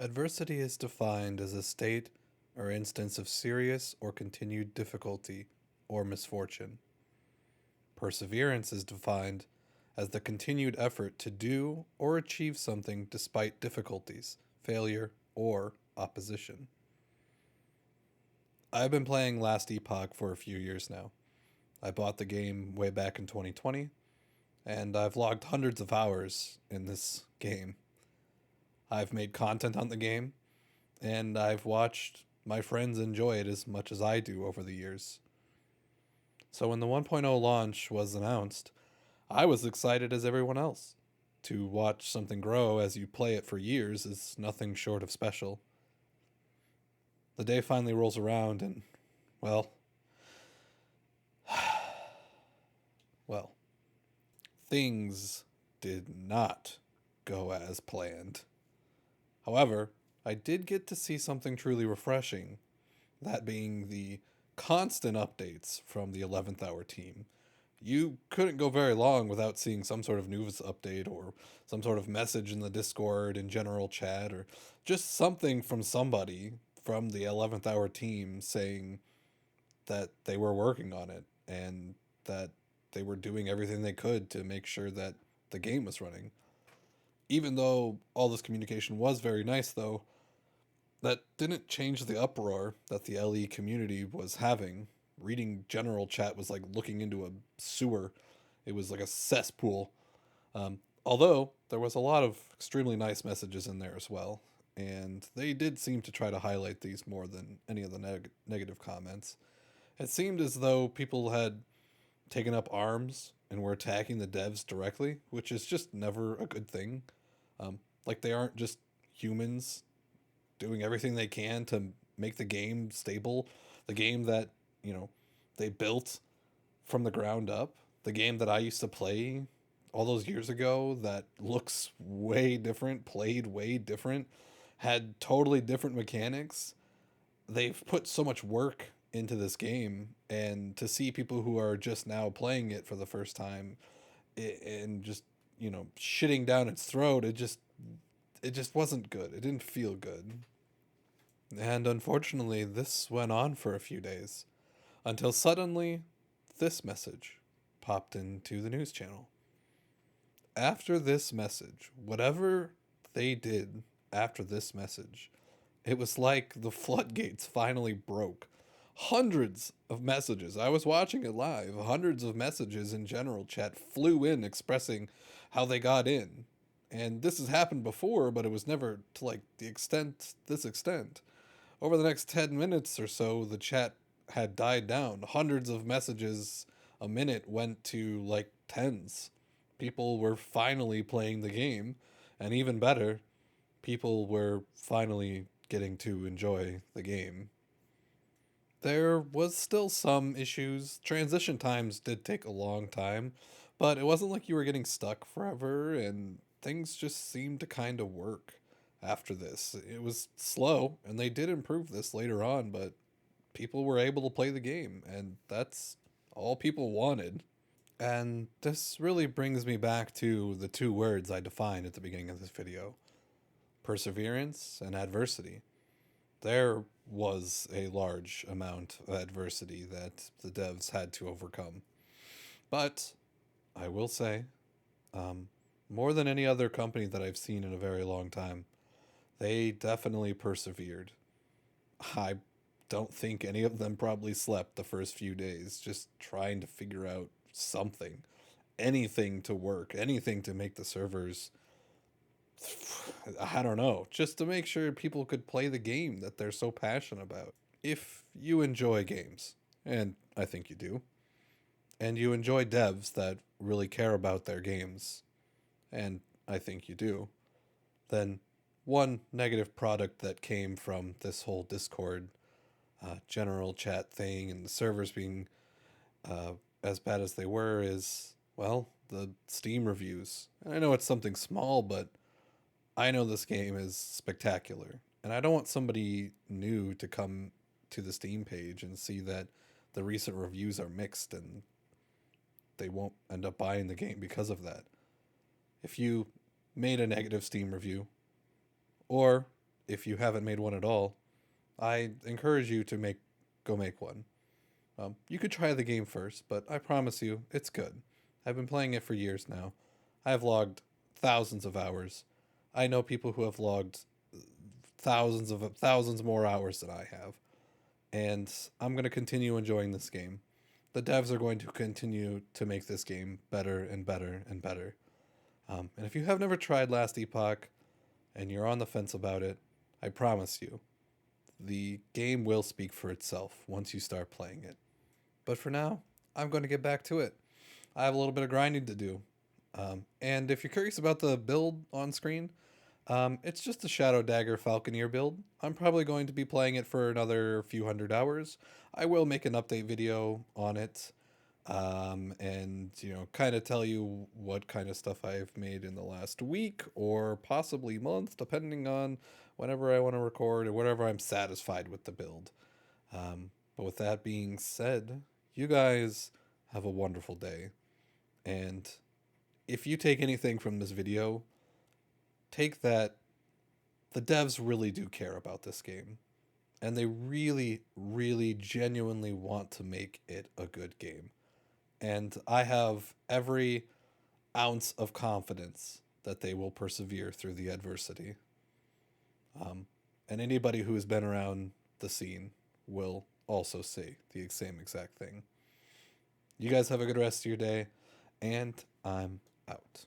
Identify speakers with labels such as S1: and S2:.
S1: Adversity is defined as a state or instance of serious or continued difficulty or misfortune. Perseverance is defined as the continued effort to do or achieve something despite difficulties, failure, or opposition. I've been playing Last Epoch for a few years now. I bought the game way back in 2020, and I've logged hundreds of hours in this game. I've made content on the game, and I've watched my friends enjoy it as much as I do over the years. So when the 1.0 launch was announced, I was excited as everyone else. To watch something grow as you play it for years is nothing short of special. The day finally rolls around and, well, well, things did not go as planned. However, I did get to see something truly refreshing, that being the constant updates from the 11th hour team. You couldn't go very long without seeing some sort of news update or some sort of message in the Discord and general chat or just something from somebody from the 11th hour team saying that they were working on it and that they were doing everything they could to make sure that the game was running. Even though all this communication was very nice, though, that didn't change the uproar that the LE community was having. Reading general chat was like looking into a sewer. It was like a cesspool. Although there was a lot of extremely nice messages in there as well, and they did seem to try to highlight these more than any of the negative comments. It seemed as though people had taken up arms and were attacking the devs directly, which is just never a good thing. Like they aren't just humans doing everything they can to make the game stable, the game that, you know, they built from the ground up, the game that I used to play all those years ago that looks way different, played way different, had totally different mechanics. They've put so much work into this game, and to see people who are just now playing it for the first time and just, shitting down its throat, it just wasn't good. It didn't feel good. And unfortunately, this went on for a few days until suddenly this message popped into the news channel. After this message, whatever they did after this message, it was like the floodgates finally broke. Hundreds of messages. I was watching it live. Hundreds of messages in general chat flew in expressing how they got in. And this has happened before, but it was never to like this extent. Over the next 10 minutes or so, the chat had died down. Hundreds of messages a minute went to like tens. People were finally playing the game, and even better, people were finally getting to enjoy the game. There was still some issues. Transition times did take a long time, but it wasn't like you were getting stuck forever, and things just seemed to kind of work after this. It was slow, and they did improve this later on, but people were able to play the game, and that's all people wanted. And this really brings me back to the two words I defined at the beginning of this video: perseverance and adversity. There was a large amount of adversity that the devs had to overcome. But I will say, um, more than any other company that I've seen in a very long time, they definitely persevered. I don't think any of them probably slept the first few days just trying to figure out something, anything to work, anything to make the servers, I don't know, just to make sure people could play the game that they're so passionate about. If you enjoy games, and I think you do, and you enjoy devs that really care about their games, and I think you do, then one negative product that came from this whole Discord general chat thing and the servers being uh, as bad as they were is, well, the Steam reviews. And I know it's something small, but I know this game is spectacular. And I don't want somebody new to come to the Steam page and see that the recent reviews are mixed and they won't end up buying the game because of that. If you made a negative Steam review, or if you haven't made one at all, I encourage you to go make one. You could try the game first, but I promise you, it's good. I've been playing it for years now. I have logged thousands of hours. I know people who have logged thousands more hours than I have, and I'm going to continue enjoying this game. The devs are going to continue to make this game better and better and better. And if you have never tried Last Epoch and you're on the fence about it, I promise you, the game will speak for itself once you start playing it. But for now, I'm going to get back to it. I have a little bit of grinding to do. And if you're curious about the build on screen, it's just a Shadow Dagger Falconeer build. I'm probably going to be playing it for another few hundred hours. I will make an update video on it, and kind of tell you what kind of stuff I've made in the last week or possibly month, depending on whenever I want to record or whenever I'm satisfied with the build. But with that being said, you guys have a wonderful day, and if you take anything from this video, take that the devs really do care about this game. And they really, really genuinely want to make it a good game. And I have every ounce of confidence that they will persevere through the adversity. Um, and anybody who has been around the scene will also say the same exact thing. You guys have a good rest of your day, and I'm out.